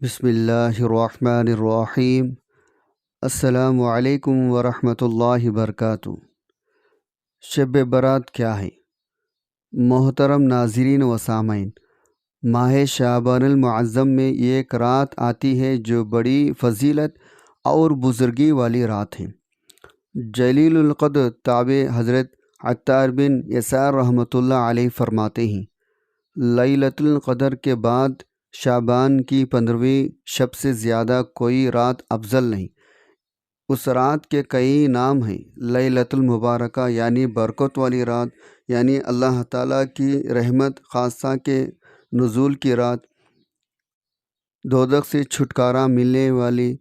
بسم اللہ الرحمن الرحیم۔ السلام علیکم ورحمۃ اللہ وبرکاتہ۔ شب برات کیا ہے؟ محترم ناظرین و سامعین، ماہ شعبان المعظم میں ایک رات آتی ہے جو بڑی فضیلت اور بزرگی والی رات ہے۔ جلیل القدر تابع حضرت عطار بن یسار رحمۃ اللہ علیہ فرماتے ہیں، لیلۃ القدر کے بعد شعبان کی 15ویں شب سے زیادہ کوئی رات افضل نہیں۔ اس رات کے کئی نام ہیں۔ لیلۃ المبارکہ یعنی برکت والی رات، یعنی اللہ تعالیٰ کی رحمت خاصہ کے نزول کی رات، دوزخ سے چھٹکارا ملنے والی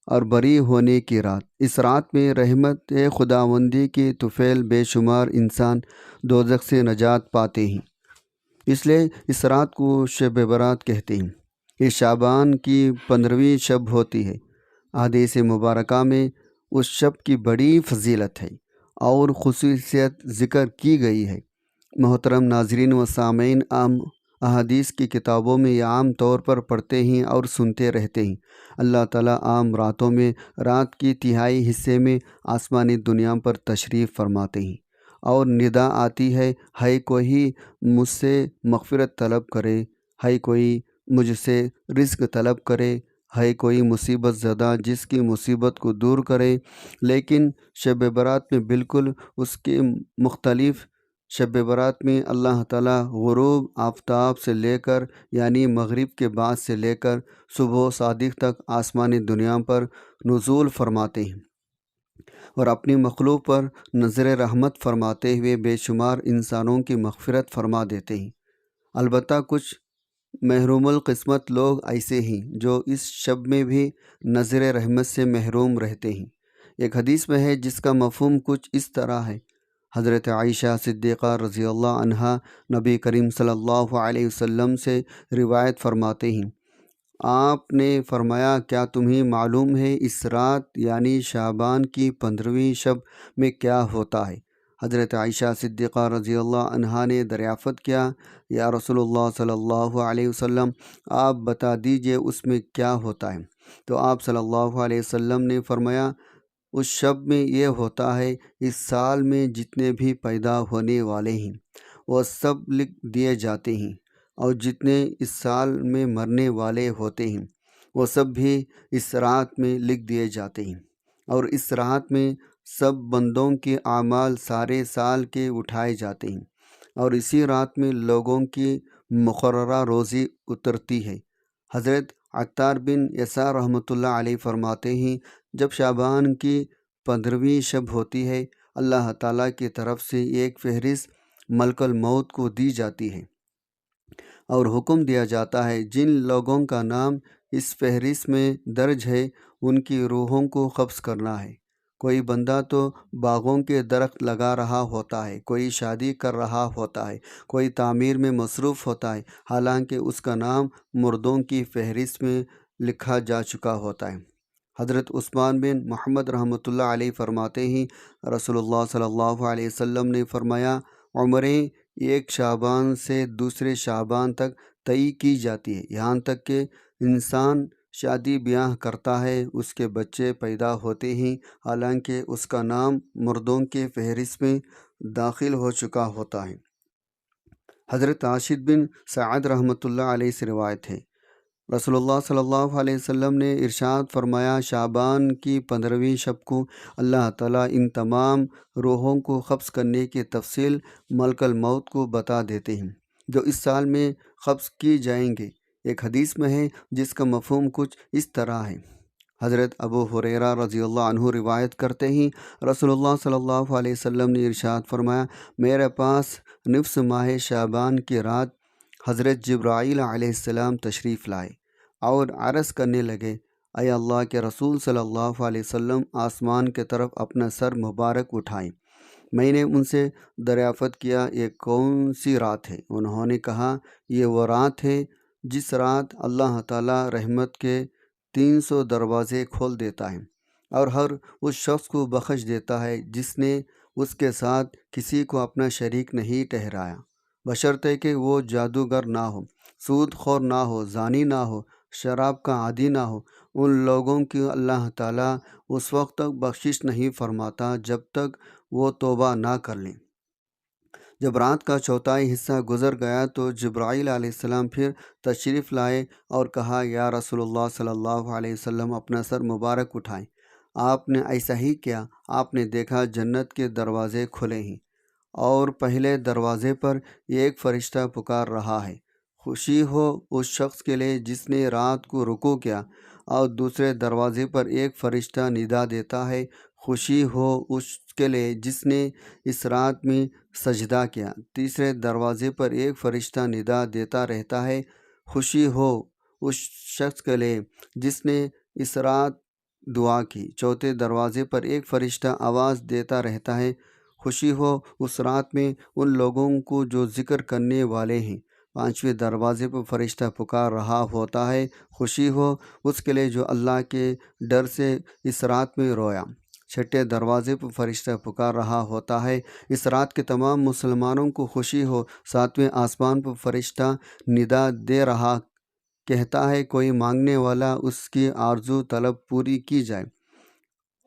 اور بری ہونے کی رات۔ اس رات میں رحمت خداوندی کی طفیل بے شمار انسان دوزخ سے نجات پاتے ہیں، اس لیے اس رات کو شب برات کہتے ہیں۔ یہ شعبان کی 15ویں شب ہوتی ہے۔ احادیث مبارکہ میں اس شب کی بڑی فضیلت ہے اور خصوصیت ذکر کی گئی ہے۔ محترم ناظرین و سامعین، عام احادیث کی کتابوں میں یہ عام طور پر پڑھتے ہیں اور سنتے رہتے ہیں۔ اللہ تعالیٰ عام راتوں میں رات کی تہائی حصے میں آسمانی دنیا پر تشریف فرماتے ہیں اور ندا آتی ہے کوئی مجھ سے مغفرت طلب کرے، ہے کوئی مجھ سے رزق طلب کرے، ہے کوئی مصیبت زدہ جس کی مصیبت کو دور کرے۔ لیکن شب برات میں بالکل اس کے مختلف، شب برات میں اللہ تعالیٰ غروب آفتاب سے لے کر یعنی مغرب کے بعد سے لے کر صبح صادق تک آسمانی دنیا پر نزول فرماتے ہیں اور اپنی مخلوق پر نظر رحمت فرماتے ہوئے بے شمار انسانوں کی مغفرت فرما دیتے ہیں۔ البتہ کچھ محروم القسمت لوگ ایسے ہیں جو اس شب میں بھی نظر رحمت سے محروم رہتے ہیں۔ ایک حدیث میں ہے جس کا مفہوم کچھ اس طرح ہے۔ حضرت عائشہ صدیقہ رضی اللہ عنہا نبی کریم صلی اللہ علیہ وسلم سے روایت فرماتے ہیں، آپ نے فرمایا، کیا تمہیں معلوم ہے اس رات یعنی شعبان کی 15ویں شب میں کیا ہوتا ہے؟ حضرت عائشہ صدیقہ رضی اللہ عنہا نے دریافت کیا، یا رسول اللہ صلی اللہ علیہ وسلم، آپ بتا دیجئے اس میں کیا ہوتا ہے؟ تو آپ صلی اللہ علیہ وسلم نے فرمایا، اس شب میں یہ ہوتا ہے، اس سال میں جتنے بھی پیدا ہونے والے ہیں وہ سب لکھ دیے جاتے ہیں، اور جتنے اس سال میں مرنے والے ہوتے ہیں وہ سب بھی اس رات میں لکھ دیے جاتے ہیں، اور اس رات میں سب بندوں کے اعمال سارے سال کے اٹھائے جاتے ہیں، اور اسی رات میں لوگوں کی مقررہ روزی اترتی ہے۔ حضرت عطار بن یسار رحمۃ اللہ علیہ فرماتے ہیں، جب شعبان کی 15ویں شب ہوتی ہے، اللہ تعالیٰ کی طرف سے ایک فہرست ملک الموت کو دی جاتی ہے اور حکم دیا جاتا ہے جن لوگوں کا نام اس فہرست میں درج ہے ان کی روحوں کو قبض کرنا ہے۔ کوئی بندہ تو باغوں کے درخت لگا رہا ہوتا ہے، کوئی شادی کر رہا ہوتا ہے، کوئی تعمیر میں مصروف ہوتا ہے، حالانکہ اس کا نام مردوں کی فہرست میں لکھا جا چکا ہوتا ہے۔ حضرت عثمان بن محمد رحمۃ اللہ علیہ فرماتے ہیں، رسول اللہ صلی اللہ علیہ وسلم نے فرمایا، عمریں ایک شعبان سے دوسرے شعبان تک طے کی جاتی ہے، یہاں تک کہ انسان شادی بیاہ کرتا ہے، اس کے بچے پیدا ہوتے ہیں، حالانکہ اس کا نام مردوں کے فہرست میں داخل ہو چکا ہوتا ہے۔ حضرت راشد بن سعد رحمۃ اللہ علیہ سے روایت ہے، رسول اللہ صلی اللہ علیہ وسلم نے ارشاد فرمایا، شعبان کی 15ویں شب کو اللہ تعالیٰ ان تمام روحوں کو قبض کرنے کی تفصیل ملک الموت کو بتا دیتے ہیں جو اس سال میں قبض کی جائیں گے۔ ایک حدیث میں ہے جس کا مفہوم کچھ اس طرح ہے۔ حضرت ابو ہریرہ رضی اللہ عنہ روایت کرتے ہیں، رسول اللہ صلی اللہ علیہ وسلم نے ارشاد فرمایا، میرے پاس نصف ماہ شعبان کی رات حضرت جبرائیل علیہ السلام تشریف لائے اور عرض کرنے لگے، اے اللہ کے رسول صلی اللہ علیہ وسلم، آسمان کی طرف اپنا سر مبارک اٹھائیں۔ میں نے ان سے دریافت کیا، یہ کون سی رات ہے؟ انہوں نے کہا، یہ وہ رات ہے جس رات اللہ تعالیٰ رحمت کے 300 دروازے کھول دیتا ہے اور ہر اس شخص کو بخش دیتا ہے جس نے اس کے ساتھ کسی کو اپنا شریک نہیں ٹھہرایا، بشرطے کہ وہ جادوگر نہ ہو، سود خور نہ ہو، زانی نہ ہو، شراب کا عادی نہ ہو، ان لوگوں کی اللہ تعالیٰ اس وقت تک بخشش نہیں فرماتا جب تک وہ توبہ نہ کر لیں۔ جب رات کا چوتھائی حصہ گزر گیا تو جبرائیل علیہ السلام پھر تشریف لائے اور کہا، یا رسول اللہ صلی اللہ علیہ وسلم، اپنا سر مبارک اٹھائیں۔ آپ نے ایسا ہی کیا۔ آپ نے دیکھا جنت کے دروازے کھلے ہیں اور پہلے دروازے پر ایک فرشتہ پکار رہا ہے، خوشی ہو اس شخص کے لیے جس نے رات کو رکوع کیا، اور دوسرے دروازے پر ایک فرشتہ ندا دیتا ہے، خوشی ہو اس کے لیے جس نے اس رات میں سجدہ کیا، تیسرے دروازے پر ایک فرشتہ ندا دیتا رہتا ہے، خوشی ہو اس شخص کے لیے جس نے اس رات دعا کی، چوتھے دروازے پر ایک فرشتہ آواز دیتا رہتا ہے، خوشی ہو اس رات میں ان لوگوں کو جو ذکر کرنے والے ہیں، پانچویں دروازے پر فرشتہ پکار رہا ہوتا ہے، خوشی ہو اس کے لیے جو اللہ کے ڈر سے اس رات میں رویا، چھٹے دروازے پر فرشتہ پکار رہا ہوتا ہے، اس رات کے تمام مسلمانوں کو خوشی ہو، ساتویں آسمان پر فرشتہ ندا دے رہا کہتا ہے، کوئی مانگنے والا اس کی آرزو طلب پوری کی جائے،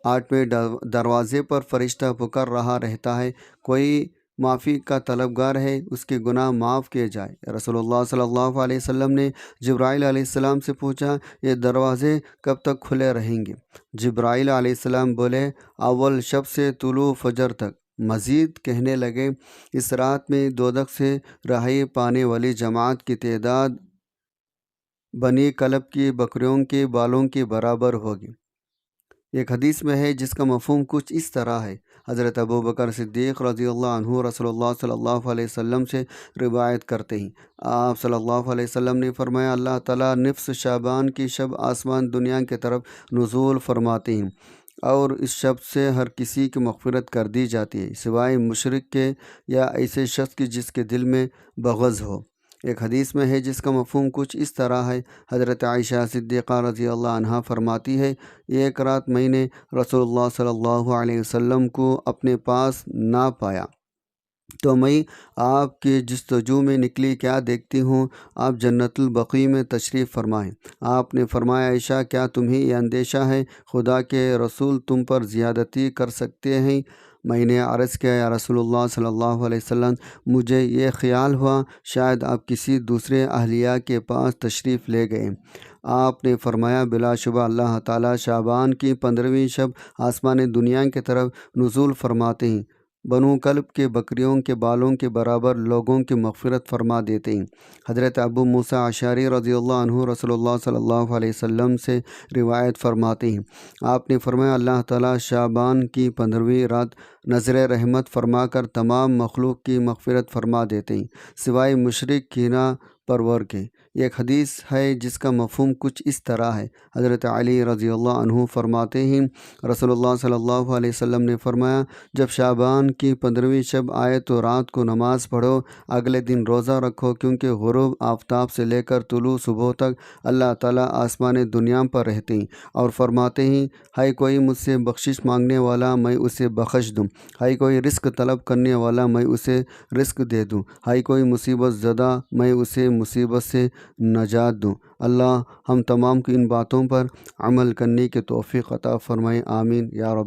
آٹھویں دروازے پر فرشتہ پکار رہا رہتا ہے، کوئی معافی کا طلبگار ہے اس کے گناہ معاف کیے جائے۔ رسول اللہ صلی اللہ علیہ وسلم نے جبرائیل علیہ السلام سے پوچھا، یہ دروازے کب تک کھلے رہیں گے؟ جبرائیل علیہ السلام بولے، اول شب سے طلوع فجر تک۔ مزید کہنے لگے، اس رات میں دوزخ سے رہائی پانے والی جماعت کی تعداد بنی کلب کی بکریوں کے بالوں کے برابر ہوگی۔ ایک حدیث میں ہے جس کا مفہوم کچھ اس طرح ہے۔ حضرت ابوبکر صدیق رضی اللہ عنہ رسول اللہ صلی اللہ علیہ وسلم سے روایت کرتے ہیں، آپ صلی اللہ علیہ وسلم نے فرمایا، اللہ تعالیٰ نصف شعبان کی شب آسمان دنیا کی طرف نزول فرماتے ہیں اور اس شب سے ہر کسی کی مغفرت کر دی جاتی ہے سوائے مشرک کے یا ایسے شخص کی جس کے دل میں بغض ہو۔ ایک حدیث میں ہے جس کا مفہوم کچھ اس طرح ہے۔ حضرت عائشہ صدیقہ رضی اللہ عنہا فرماتی ہے، ایک رات میں نے رسول اللہ صلی اللہ علیہ وسلم کو اپنے پاس نہ پایا تو میں آپ کی جستجو میں نکلی، کیا دیکھتی ہوں؟ آپ جنت البقیع میں تشریف فرمائیں۔ آپ نے فرمایا، عائشہ کیا تمہیں یہ اندیشہ ہے خدا کے رسول تم پر زیادتی کر سکتے ہیں؟ میں نے عرض کیا، یا رسول اللہ صلی اللہ علیہ وسلم، مجھے یہ خیال ہوا شاید آپ کسی دوسرے اہلیہ کے پاس تشریف لے گئے۔ آپ نے فرمایا، بلا شبہ اللہ تعالیٰ شعبان کی 15ویں شب آسمان دنیا کی طرف نزول فرماتے ہیں، بنو کلب کے بکریوں کے بالوں کے برابر لوگوں کی مغفرت فرما دیتے ہیں۔ حضرت ابو موسیٰ اشعری رضی اللہ عنہ رسول اللہ صلی اللہ علیہ وسلم سے روایت فرماتے ہیں، آپ نے فرمایا، اللہ تعالیٰ شعبان کی 15ویں رات نظر رحمت فرما کر تمام مخلوق کی مغفرت فرما دیتے ہیں سوائے مشرک کینہ پرور کے۔ ایک حدیث ہے جس کا مفہوم کچھ اس طرح ہے۔ حضرت علی رضی اللہ عنہ فرماتے ہیں، رسول اللہ صلی اللہ علیہ وسلم نے فرمایا، جب شعبان کی 15ویں شب آئے تو رات کو نماز پڑھو، اگلے دن روزہ رکھو، کیونکہ غروب آفتاب سے لے کر طلوع صبح تک اللہ تعالیٰ آسمان دنیا پر رہتے ہیں اور فرماتے ہیں، ہے کوئی مجھ سے بخشش مانگنے والا میں اسے بخش دوں، ہے کوئی رزق طلب کرنے والا میں اسے رزق دے دوں، ہے کوئی مصیبت زدہ میں اسے مصیبت سے نجات دوں۔ اللہ ہم تمام کی ان باتوں پر عمل کرنے کی توفیق عطا فرمائے، آمین یا رب۔